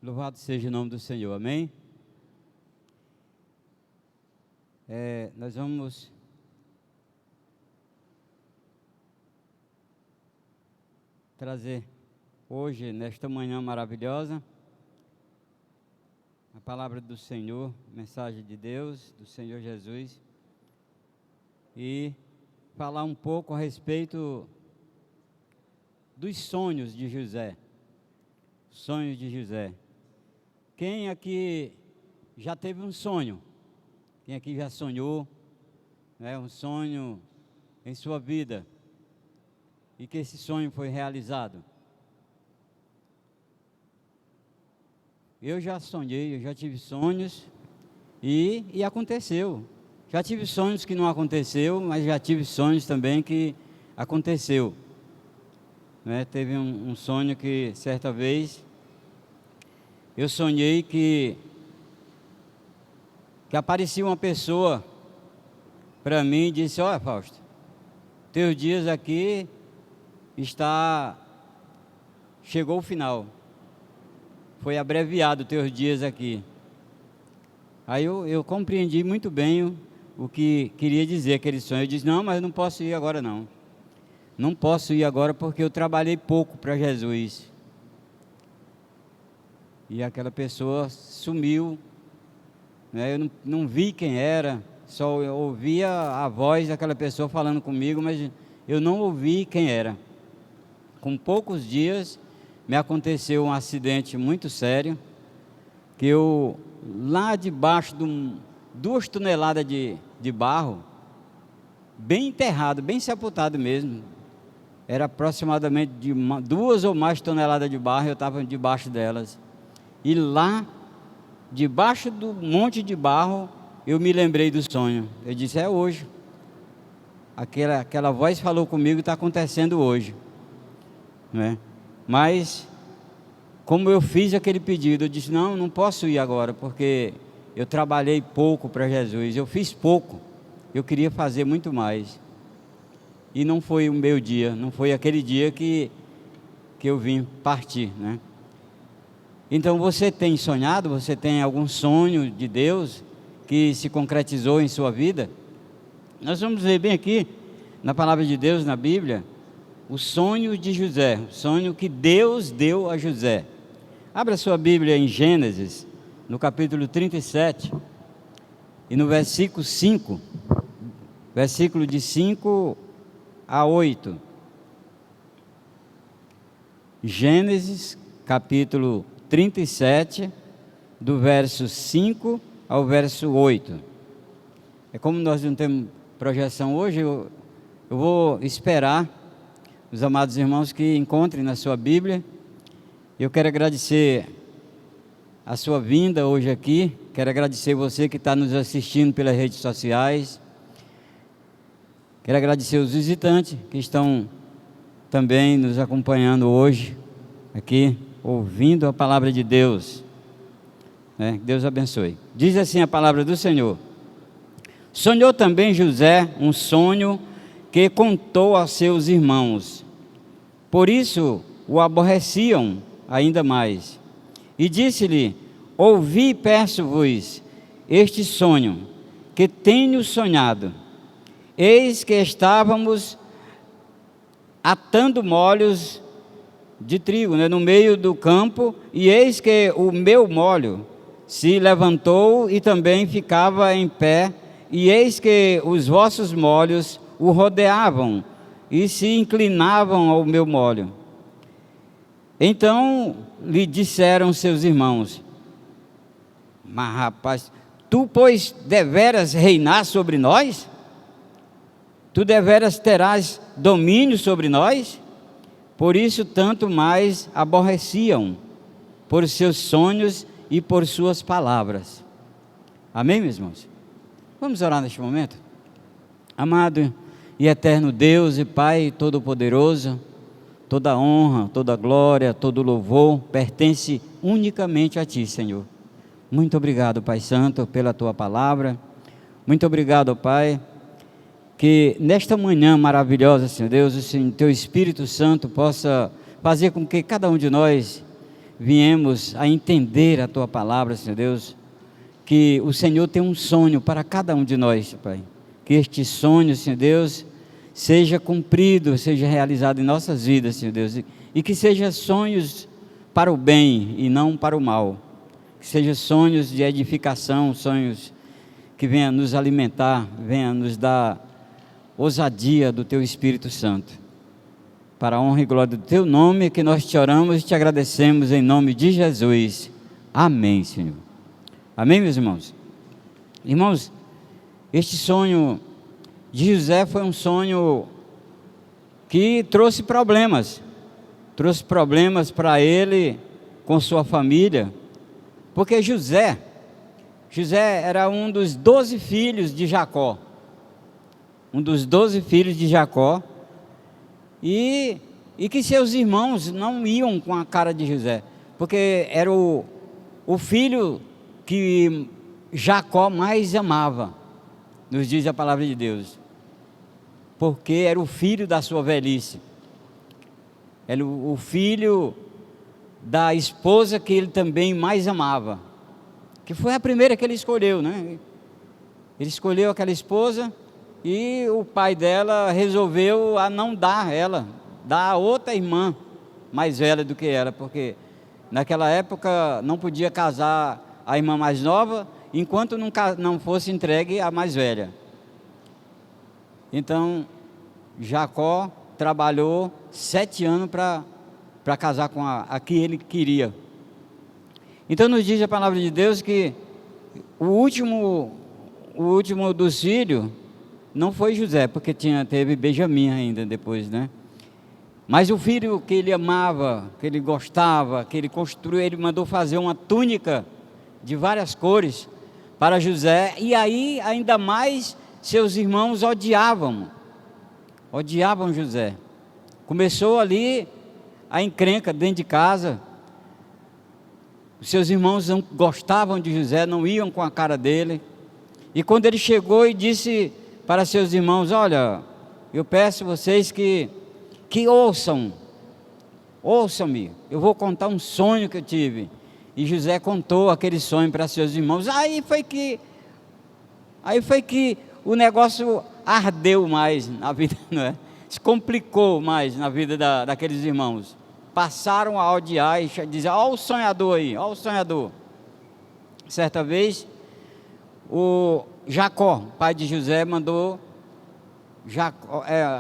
Louvado seja o nome do Senhor, amém? Nós vamos trazer hoje, nesta manhã maravilhosa, a palavra do Senhor, mensagem de Deus, do Senhor Jesus, e falar um pouco a respeito dos sonhos de José. Sonhos de José. Quem aqui já teve um sonho? Quem aqui já sonhou, né, um sonho em sua vida e que esse sonho foi realizado? Eu já sonhei, eu já tive sonhos e aconteceu. Já tive sonhos que não aconteceu, mas já tive sonhos também que aconteceu. Né? Teve um sonho que certa vez eu sonhei que aparecia uma pessoa para mim e disse: olha, Fausto, teus dias aqui chegou o final, foi abreviado teus dias aqui. Aí eu compreendi muito bem o que queria dizer aquele sonho. Eu disse: não, mas eu não posso ir agora não. Não posso ir agora porque eu trabalhei pouco para Jesus. E aquela pessoa sumiu, né? Eu não vi quem era, só ouvia a voz daquela pessoa falando comigo, mas eu não ouvi quem era. Com poucos dias me aconteceu um acidente muito sério, que eu, lá debaixo de 2 toneladas de barro, bem enterrado, bem sepultado mesmo, era aproximadamente de 2 ou mais toneladas de barro, eu estava debaixo delas. E lá, debaixo do monte de barro, eu me lembrei do sonho. Eu disse: é hoje. Aquela voz falou comigo, está acontecendo hoje. Né? Mas, como eu fiz aquele pedido, eu disse: não posso ir agora, porque eu trabalhei pouco para Jesus. Eu fiz pouco, eu queria fazer muito mais. E não foi o meu dia, não foi aquele dia que eu vim partir, né? Então você tem sonhado, você tem algum sonho de Deus que se concretizou em sua vida? Nós vamos ver bem aqui, na palavra de Deus, na Bíblia, o sonho de José, o sonho que Deus deu a José. Abra sua Bíblia em Gênesis, no capítulo 37, e no versículo 5, versículo de 5 a 8. Gênesis, capítulo 37, do verso 5 ao verso 8. Como nós não temos projeção hoje, eu vou esperar os amados irmãos que encontrem na sua Bíblia. Eu quero agradecer a sua vinda hoje aqui, quero agradecer você que está nos assistindo pelas redes sociais, quero agradecer os visitantes que estão também nos acompanhando hoje aqui, ouvindo a palavra de Deus, né? Deus abençoe. Diz assim a palavra do Senhor: sonhou também José um sonho que contou aos seus irmãos, por isso o aborreciam ainda mais, e disse-lhe: ouvi, peço-vos, este sonho que tenho sonhado. Eis que estávamos atando molhos de trigo, né, no meio do campo, e eis que o meu molho se levantou e também ficava em pé, e eis que os vossos molhos o rodeavam e se inclinavam ao meu molho. Então lhe disseram seus irmãos: mas rapaz, tu pois deveras reinar sobre nós? Tu deveras terás domínio sobre nós? Por isso tanto mais aborreciam por seus sonhos e por suas palavras. Amém, meus irmãos? Vamos orar neste momento? Amado e eterno Deus e Pai Todo-Poderoso, toda honra, toda glória, todo louvor pertence unicamente a Ti, Senhor. Muito obrigado, Pai Santo, pela Tua palavra. Muito obrigado, Pai, que nesta manhã maravilhosa, Senhor Deus, o Teu Espírito Santo possa fazer com que cada um de nós viemos a entender a Tua palavra, Senhor Deus, que o Senhor tem um sonho para cada um de nós, Pai. Que este sonho, Senhor Deus, seja cumprido, seja realizado em nossas vidas, Senhor Deus, e que seja sonhos para o bem e não para o mal, que seja sonhos de edificação, sonhos que venham nos alimentar, venham nos dar ousadia do Teu Espírito Santo, para a honra e glória do Teu nome, que nós te oramos e te agradecemos em nome de Jesus, amém, Senhor. Amém, meus irmãos? Irmãos, este sonho de José foi um sonho que trouxe problemas para ele com sua família, porque José era um dos 12 filhos de Jacó, e que seus irmãos não iam com a cara de José, porque era o filho que Jacó mais amava, nos diz a palavra de Deus, porque era o filho da sua velhice, era o filho da esposa que ele também mais amava, que foi a primeira que ele escolheu, né? Ele escolheu aquela esposa e o pai dela resolveu a não dar ela, dar a outra irmã mais velha do que ela, porque naquela época não podia casar a irmã mais nova enquanto não fosse entregue a mais velha. Então Jacó trabalhou 7 anos para casar com a que ele queria. Então nos diz a palavra de Deus que o último dos filhos não foi José, porque teve Benjamim ainda depois, né? Mas o filho que ele amava, que ele gostava, que ele construiu, ele mandou fazer uma túnica de várias cores para José, e aí ainda mais seus irmãos odiavam José. Começou ali a encrenca dentro de casa. Os seus irmãos não gostavam de José, não iam com a cara dele. E quando ele chegou e disse para seus irmãos: olha, eu peço vocês que ouçam-me, eu vou contar um sonho que eu tive. E José contou aquele sonho para seus irmãos. Aí foi que o negócio ardeu mais na vida, não é? Se complicou mais na vida daqueles irmãos. Passaram a odiar e dizer: olha o sonhador aí, olha o sonhador. Certa vez, o Jacó, pai de José, mandou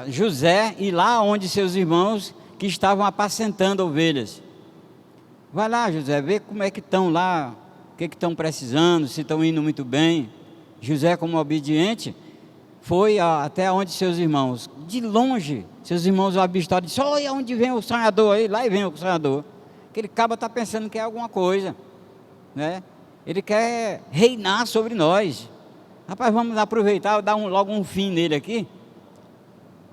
José ir lá onde seus irmãos que estavam apacentando ovelhas. Vai lá, José, vê como é que estão lá, o que estão precisando, se estão indo muito bem. José, como obediente, foi até onde seus irmãos, de longe, seus irmãos o avistaram e disse: olha onde vem o sonhador aí, lá vem o sonhador. Aquele cabo está pensando que é alguma coisa, né? Ele quer reinar sobre nós. Rapaz, vamos aproveitar e dar logo um fim nele aqui.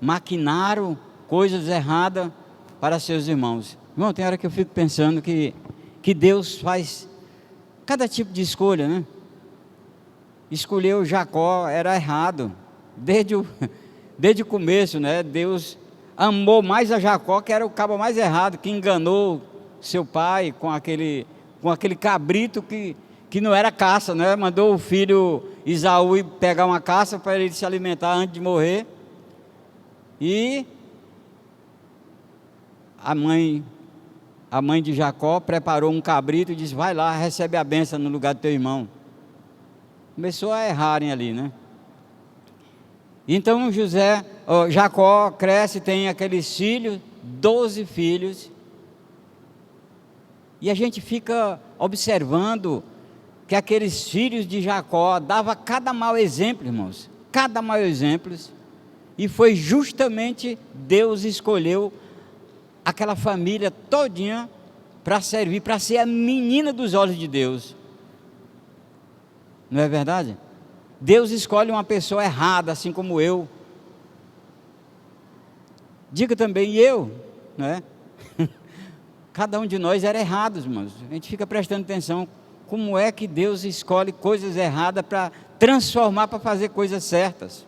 Maquinaram coisas erradas para seus irmãos. Irmão, tem hora que eu fico pensando que Deus faz cada tipo de escolha, né? Escolheu Jacó, era errado, desde o começo, né? Deus amou mais a Jacó, que era o cabo mais errado, que enganou seu pai com aquele cabrito que não era caça, né? Mandou o filho Esaú ir pegar uma caça para ele se alimentar antes de morrer. E a mãe de Jacó preparou um cabrito e disse: vai lá, recebe a bênção no lugar do teu irmão. Começou a errarem ali, né? Então Jacó cresce, tem aqueles filhos, 12 filhos, e a gente fica observando que aqueles filhos de Jacó davam cada mau exemplo, irmãos, cada mau exemplo, e foi justamente Deus escolheu aquela família todinha para servir, para ser a menina dos olhos de Deus. Não é verdade? Deus escolhe uma pessoa errada, assim como eu. Diga também eu, não é? Cada um de nós era errado, irmãos. A gente fica prestando atenção como é que Deus escolhe coisas erradas para transformar, para fazer coisas certas.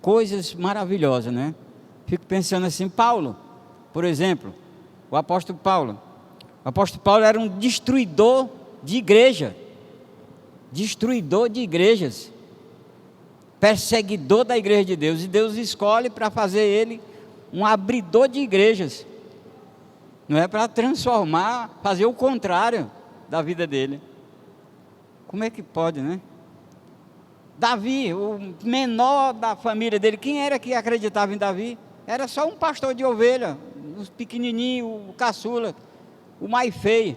Coisas maravilhosas, né? Fico pensando assim, Paulo, por exemplo, o apóstolo Paulo, O apóstolo Paulo era um destruidor de igreja, destruidor de igrejas, perseguidor da igreja de Deus, e Deus escolhe para fazer ele um abridor de igrejas, não é para transformar, fazer o contrário da vida dele. Como é que pode, né? Davi, o menor da família dele, quem era que acreditava em Davi? Era só um pastor de ovelha, os pequenininhos, o caçula, o mais feio.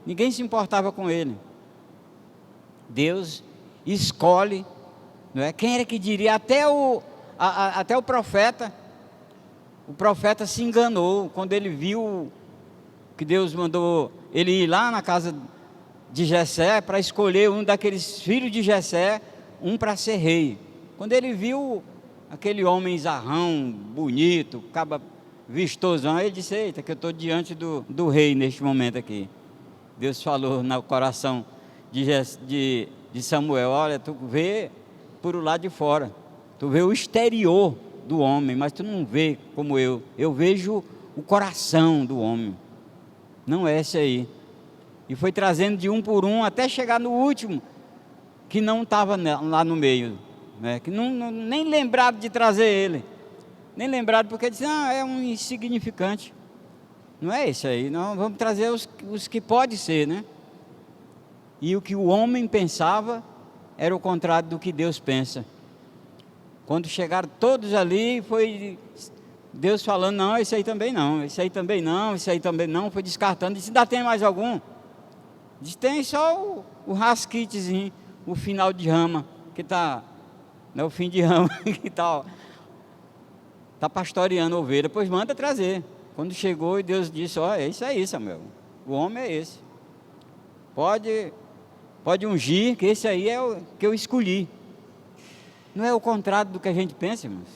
Ninguém se importava com ele. Deus escolhe, não é? Quem era que diria? Até o profeta se enganou quando ele viu que Deus mandou ele ir lá na casa de Jessé para escolher um daqueles filhos de Jessé, um para ser rei. Quando ele viu aquele homem zarrão, bonito, caba vistosão, ele disse: eita, que eu estou diante do rei neste momento aqui. Deus falou no coração de Samuel: olha, tu vê por o lado de fora, tu vê o exterior do homem, mas tu não vê como eu vejo o coração do homem, não é esse aí. E foi trazendo de um por um, até chegar no último, que não estava lá no meio, né? Que nem lembraram de trazer ele, nem lembraram, porque disse: ah, é um insignificante, não é esse aí, não, vamos trazer os que pode ser, né? E o que o homem pensava era o contrário do que Deus pensa. Quando chegaram todos ali, foi Deus falando: não, esse aí também não, esse aí também não, esse aí também não, foi descartando. Disse: ainda tem mais algum? Disse: tem só o rasquitezinho, o final de rama, que está, né, o fim de rama, que está pastoreando a ovelha. Pois manda trazer. Quando chegou, e Deus disse: ó, é isso aí, Samuel, o homem é esse, pode ungir, que esse aí é o que eu escolhi. Não é o contrário do que a gente pensa, irmãos,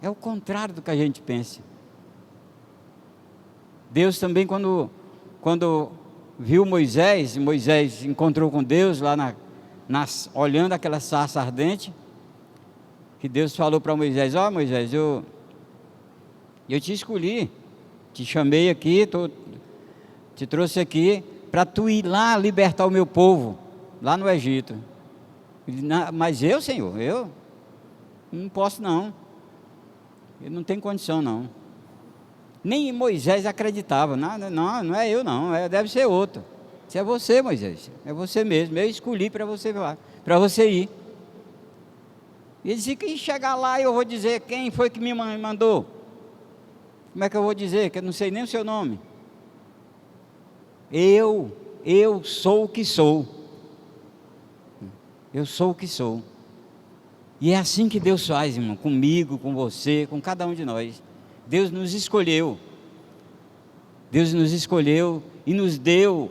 é o contrário do que a gente pensa. Deus também, quando viu Moisés encontrou com Deus lá olhando aquela sarça ardente, que Deus falou para Moisés: ó, Moisés, eu te escolhi, te chamei aqui, te trouxe aqui para tu ir lá libertar o meu povo, lá no Egito. Mas eu, Senhor, eu não posso não, eu não tenho condição não. Nem Moisés acreditava: não é eu não, deve ser outro. Se é você, Moisés, é você mesmo, eu escolhi para você ir. E ele disse que chegar lá eu vou dizer quem foi que me mandou. Como é que eu vou dizer, que eu não sei nem o seu nome? Eu sou o que sou. Eu sou o que sou. E é assim que Deus faz, irmão, comigo, com você, com cada um de nós. Deus nos escolheu. Deus nos escolheu e nos deu,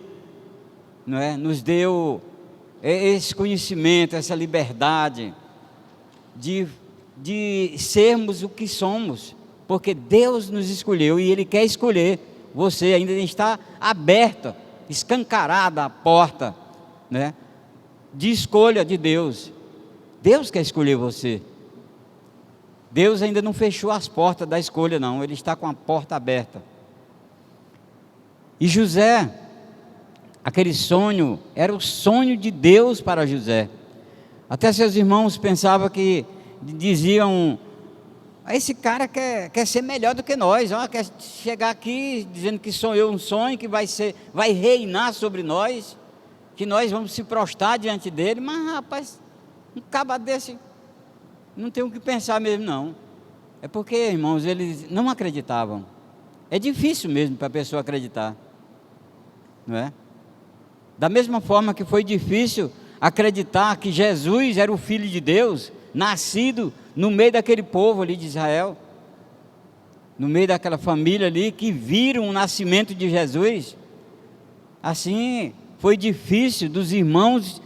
não é? Nos deu esse conhecimento, essa liberdade de sermos o que somos, porque Deus nos escolheu e Ele quer escolher você. Ainda está aberta, escancarada a porta, né, de escolha de Deus. Deus quer escolher você. Deus ainda não fechou as portas da escolha não, Ele está com a porta aberta. E José, aquele sonho, era o sonho de Deus para José. Até seus irmãos pensavam diziam: esse cara quer ser melhor do que nós, ó, quer chegar aqui dizendo que sonhou um sonho, que vai reinar sobre nós, que nós vamos se prostrar diante dele. Mas rapaz, um caba desse não tem o que pensar mesmo não. É porque, irmãos, eles não acreditavam. É difícil mesmo para a pessoa acreditar, não é? Da mesma forma que foi difícil acreditar que Jesus era o Filho de Deus, nascido no meio daquele povo ali de Israel, no meio daquela família ali, que viram o nascimento de Jesus. Assim, foi difícil dos irmãos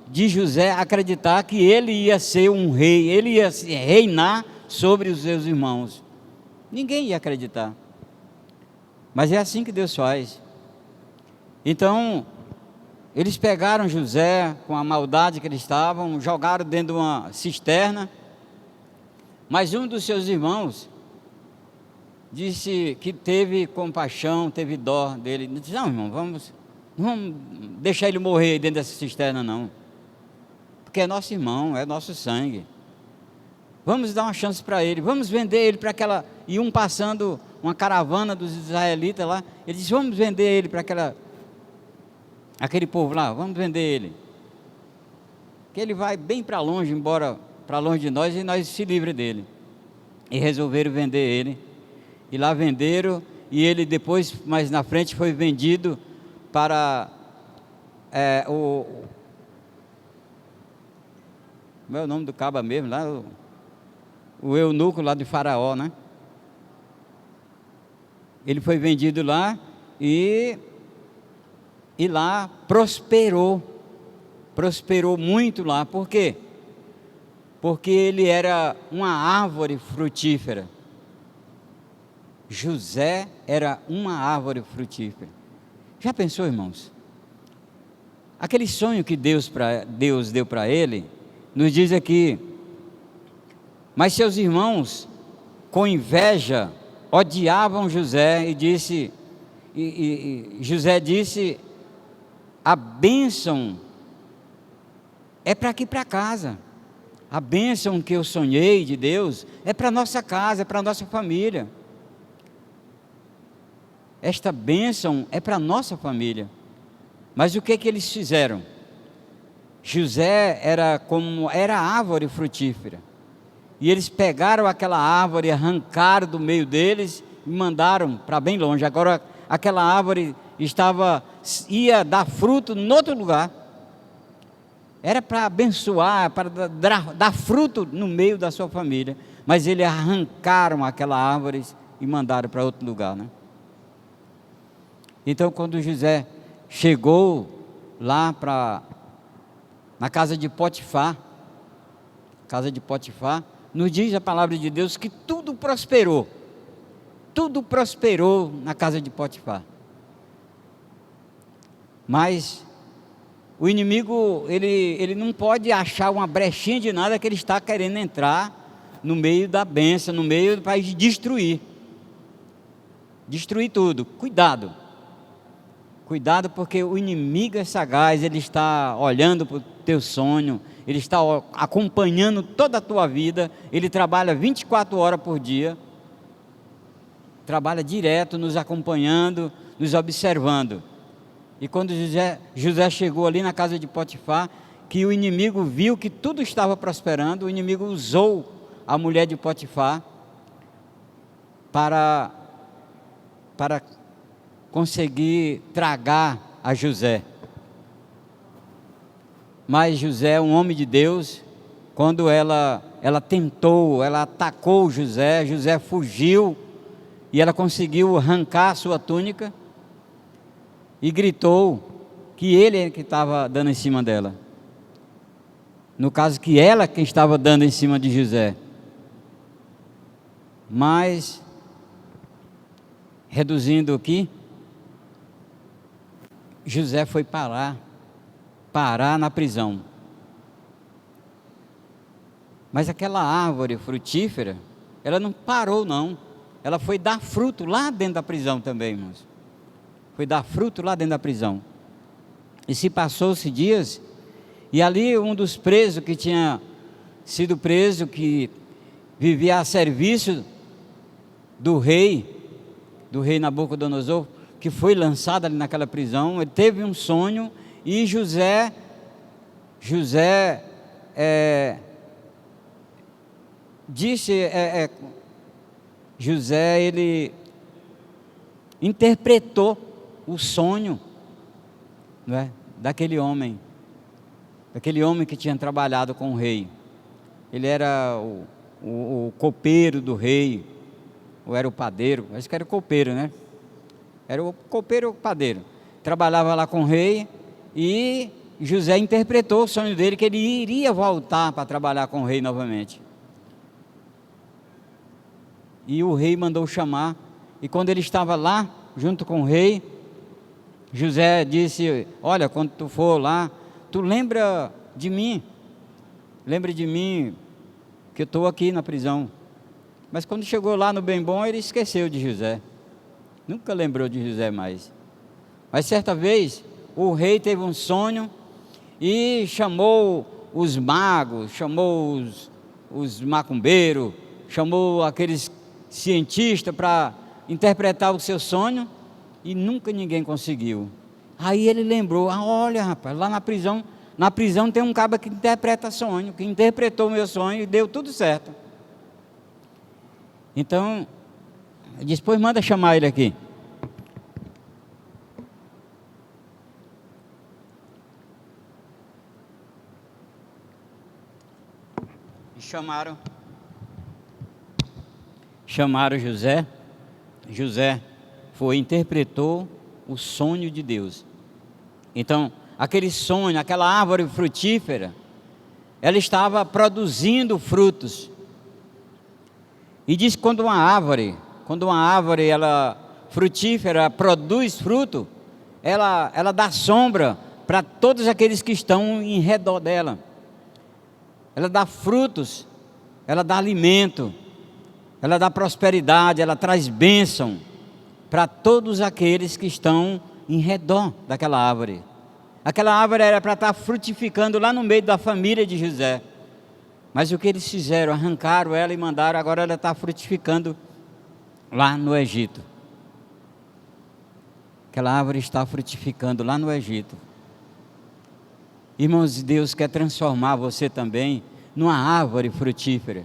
de José acreditar que ele ia ser um rei, ele ia reinar sobre os seus irmãos. Ninguém ia acreditar. Mas é assim que Deus faz. Então, eles pegaram José com a maldade que eles estavam, jogaram dentro de uma cisterna. Mas um dos seus irmãos disse que teve compaixão, teve dó dele. Disse: não, irmão, vamos deixar ele morrer dentro dessa cisterna, não. Porque é nosso irmão, é nosso sangue. Vamos dar uma chance para ele, vamos vender ele para aquela... E passando uma caravana dos israelitas lá, ele disse: vamos vender ele para aquele povo lá, vamos vender ele. Que ele vai bem para longe, embora para longe de nós, e nós se livre dele. E resolveram vender ele. E lá venderam, e ele depois, mais na frente, foi vendido para como é o nome do caba mesmo lá? O eunuco lá de Faraó, né? Ele foi vendido lá e lá prosperou muito lá. Por quê? Porque ele era uma árvore frutífera. José era uma árvore frutífera. Já pensou, irmãos? Aquele sonho que Deus deu para ele, nos diz aqui: mas seus irmãos, com inveja, odiavam José, e José disse: a bênção é para aqui, para casa. A bênção que eu sonhei de Deus é para nossa casa, é para nossa família. Esta bênção é para nossa família. Mas o que eles fizeram? José era árvore frutífera. E eles pegaram aquela árvore, arrancaram do meio deles e mandaram para bem longe. Agora aquela árvore ia dar fruto em outro lugar. Era para abençoar, para dar fruto no meio da sua família. Mas eles arrancaram aquela árvore e mandaram para outro lugar, né? Então, quando José chegou lá na casa de Potifar, nos diz a palavra de Deus que tudo prosperou na casa de Potifar. Mas o inimigo, ele não pode achar uma brechinha de nada, que ele está querendo entrar no meio da bênção, no meio para destruir tudo. Cuidado, porque o inimigo é sagaz, ele está olhando para o teu sonho, ele está acompanhando toda a tua vida, ele trabalha 24 horas por dia, trabalha direto, nos acompanhando, nos observando. E quando José chegou ali na casa de Potifar, que o inimigo viu que tudo estava prosperando, o inimigo usou a mulher de Potifar para conseguir tragar a José. Mas José, um homem de Deus, quando ela atacou José fugiu, e ela conseguiu arrancar a sua túnica, e gritou que ele é que estava dando em cima dela. No caso, que ela que estava dando em cima de José. Mas, reduzindo aqui, José foi parar na prisão. Mas aquela árvore frutífera, ela não parou não, ela foi dar fruto lá dentro da prisão também, irmãos. Foi dar fruto lá dentro da prisão. E se passou-se dias, e ali um dos presos que tinha sido preso, que vivia a serviço do rei Nabucodonosor, que foi lançado ali naquela prisão, ele teve um sonho, e José ele interpretou o sonho, não é? daquele homem que tinha trabalhado com o rei. Ele era o copeiro do rei, ou era o padeiro, acho que era o copeiro, né? Era o copeiro ou o padeiro. Trabalhava lá com o rei, e José interpretou o sonho dele, que ele iria voltar para trabalhar com o rei novamente. E o rei mandou chamar, e quando ele estava lá, junto com o rei, José disse: olha, quando tu for lá, tu lembra de mim, que eu estou aqui na prisão. Mas quando chegou lá no bem bom, ele esqueceu de José. Nunca lembrou de José mais. Mas certa vez, o rei teve um sonho e chamou os magos, chamou os macumbeiros, chamou aqueles cientistas para interpretar o seu sonho, e nunca ninguém conseguiu. Aí ele lembrou, olha rapaz, lá na prisão tem um cara que interpreta sonho, que interpretou o meu sonho e deu tudo certo. Então, depois manda chamar ele aqui. E chamaram José. José interpretou o sonho de Deus. Então, aquele sonho, aquela árvore frutífera, ela estava produzindo frutos. E diz que quando uma árvore ela frutífera produz fruto, ela dá sombra para todos aqueles que estão em redor dela. Ela dá frutos, ela dá alimento, ela dá prosperidade, ela traz bênção para todos aqueles que estão em redor daquela árvore. Aquela árvore era para estar frutificando lá no meio da família de José. Mas o que eles fizeram? Arrancaram ela e mandaram, agora ela está frutificando lá no Egito. Aquela árvore está frutificando lá no Egito. Irmãos, Deus quer transformar você também numa árvore frutífera,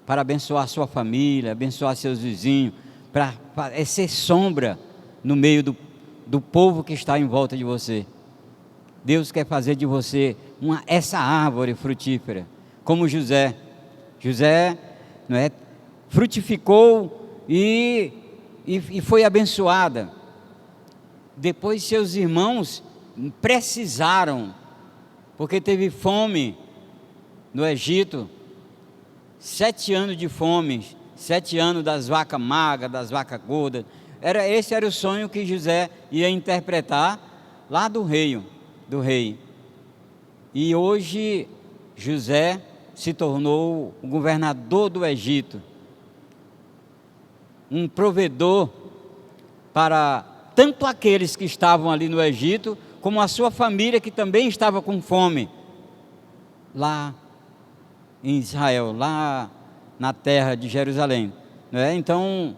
para abençoar sua família, abençoar seus vizinhos, para ser sombra no meio do povo que está em volta de você. Deus quer fazer de você essa árvore frutífera, como José. José, não é, frutificou e foi abençoada. Depois seus irmãos precisaram, porque teve fome no Egito, 7 anos de fome, 7 anos das vacas magras, das vacas gordas. Esse era o sonho que José ia interpretar lá do rei. E hoje José se tornou o governador do Egito, um provedor para tanto aqueles que estavam ali no Egito, como a sua família que também estava com fome lá em Israel, lá na terra de Jerusalém, não é? Então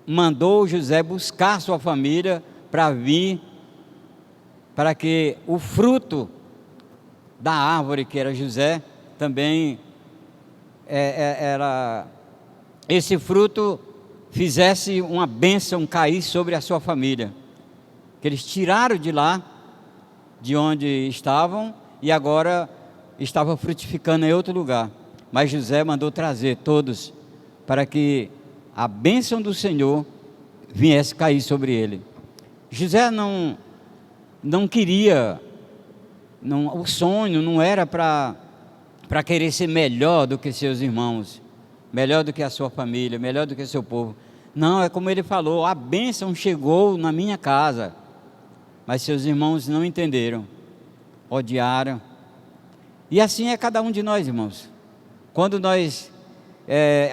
mandou José buscar sua família para vir, para que o fruto da árvore que era José também esse fruto fizesse uma bênção cair sobre a sua família, que eles tiraram de lá, de onde estavam, e agora estava frutificando em outro lugar. Mas José mandou trazer todos, para que a bênção do Senhor viesse cair sobre ele. José não queria, o sonho não era para querer ser melhor do que seus irmãos, melhor do que a sua família, melhor do que seu povo. Não, é como ele falou, a bênção chegou na minha casa, mas seus irmãos não entenderam, odiaram. E assim é cada um de nós, irmãos. Quando nós,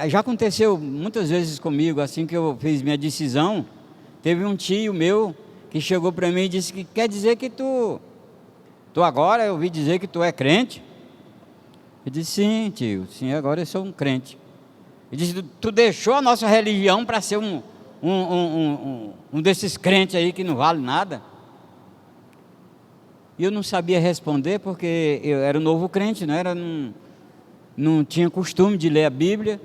já aconteceu muitas vezes comigo, assim que eu fiz minha decisão, teve um tio meu que chegou para mim e disse que quer dizer que tu agora, eu ouvi dizer que tu é crente. Eu disse, sim tio, sim, agora eu sou um crente. Ele disse, tu deixou a nossa religião para ser um desses crentes aí que não vale nada? E eu não sabia responder, porque eu era um novo crente, não tinha costume de ler a Bíblia.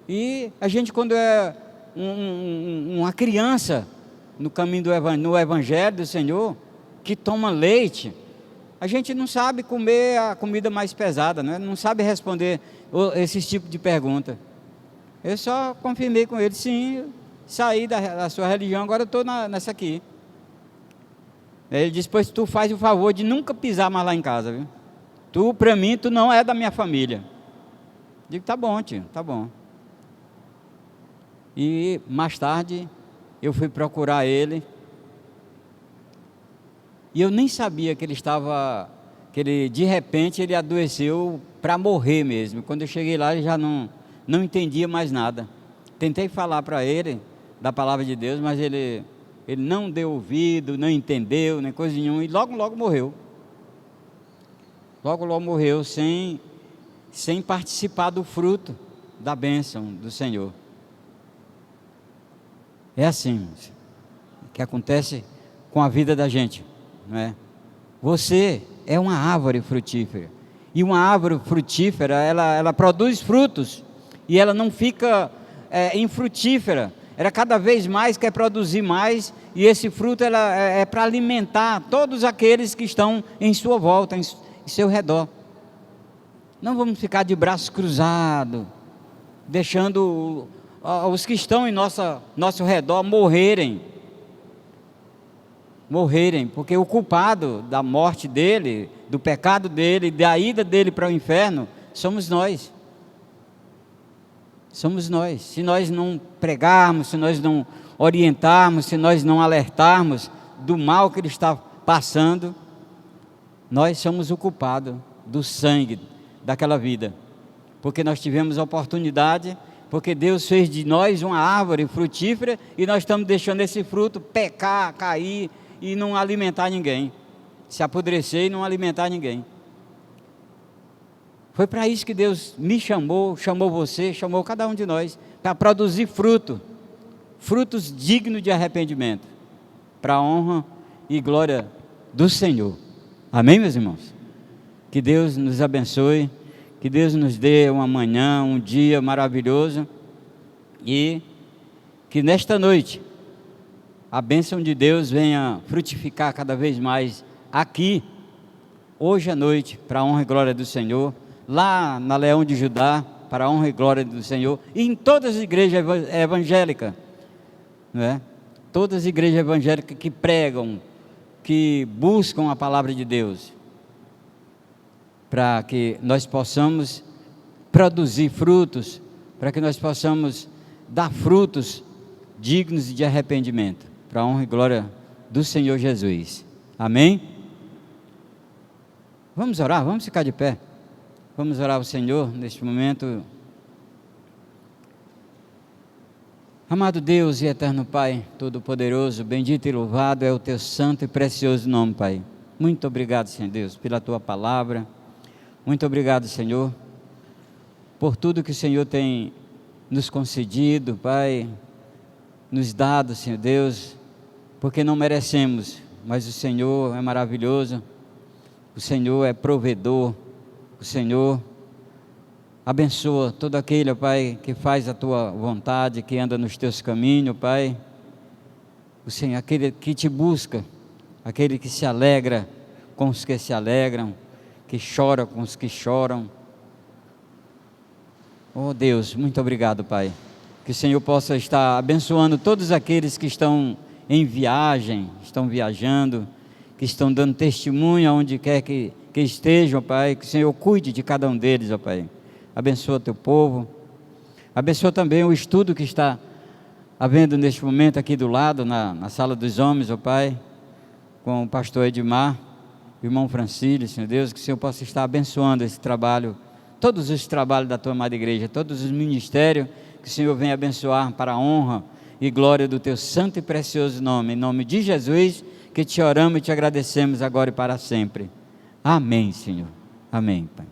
E a gente, quando é uma criança no caminho no Evangelho do Senhor, que toma leite, a gente não sabe comer a comida mais pesada, não sabe responder esse tipo de pergunta. Eu só confirmei com ele, sim, saí da sua religião, agora eu estou nessa aqui. Ele disse, pois tu faz o favor de nunca pisar mais lá em casa, viu? Tu, para mim, tu não é da minha família. Digo, tá bom tio, tá bom. E mais tarde, eu fui procurar ele, e eu nem sabia que de repente ele adoeceu para morrer mesmo. Quando eu cheguei lá, ele já não entendia mais nada. Tentei falar para ele da palavra de Deus, mas ele não deu ouvido, não entendeu, nem coisa nenhuma, e logo morreu. Logo morreu sem participar do fruto da bênção do Senhor. É assim que acontece com a vida da gente, não é? Você é uma árvore frutífera, e uma árvore frutífera, ela produz frutos, e ela não fica infrutífera, ela cada vez mais quer produzir mais, e esse fruto é para alimentar todos aqueles que estão em sua volta, em seu redor. Não vamos ficar de braços cruzados, deixando os que estão em nosso redor morrerem, porque o culpado da morte dele, do pecado dele, da ida dele para o inferno, somos nós. Somos nós. Se nós não pregarmos, se nós não orientarmos, se nós não alertarmos do mal que ele está passando, nós somos o culpado do sangue daquela vida, porque nós tivemos a oportunidade, porque Deus fez de nós uma árvore frutífera, e nós estamos deixando esse fruto pecar, cair e não alimentar ninguém, se apodrecer e não alimentar ninguém. Foi para isso que Deus me chamou você, chamou cada um de nós, para produzir frutos dignos de arrependimento, para a honra e glória do Senhor. Amém, meus irmãos? Que Deus nos abençoe, que Deus nos dê uma manhã, um dia maravilhoso, e que nesta noite a bênção de Deus venha frutificar cada vez mais aqui, hoje à noite, para a honra e glória do Senhor, lá na Leão de Judá, para a honra e glória do Senhor, e em todas as igrejas evangélicas, não é? Todas as igrejas evangélicas que pregam, que buscam a palavra de Deus, para que nós possamos produzir frutos, para que nós possamos dar frutos dignos de arrependimento, para a honra e glória do Senhor Jesus. Amém? Vamos orar, vamos ficar de pé, vamos orar ao Senhor neste momento. Amado Deus e eterno Pai, Todo-Poderoso, bendito e louvado é o Teu santo e precioso nome, Pai. Muito obrigado, Senhor Deus, pela Tua palavra. Muito obrigado, Senhor, por tudo que o Senhor tem nos concedido, Pai, nos dado, Senhor Deus, porque não merecemos, mas o Senhor é maravilhoso, o Senhor é provedor, o Senhor abençoa todo aquele, Pai, que faz a Tua vontade, que anda nos Teus caminhos, Pai. O Senhor, aquele que Te busca, aquele que se alegra com os que se alegram, que chora com os que choram. Oh Deus, muito obrigado, Pai. Que o Senhor possa estar abençoando todos aqueles que estão em viagem, estão viajando, que estão dando testemunho aonde quer que estejam, Pai. Que o Senhor cuide de cada um deles, ó Pai. Abençoa teu povo. Abençoa também o estudo que está havendo neste momento aqui do lado, na sala dos homens, ó Pai, com o pastor Edmar, o irmão Francílio, Senhor Deus, que o Senhor possa estar abençoando esse trabalho, todos os trabalhos da Tua amada igreja, todos os ministérios, que o Senhor venha abençoar para a honra e glória do Teu santo e precioso nome, em nome de Jesus, que Te oramos e Te agradecemos agora e para sempre. Amém, Senhor. Amém, Pai.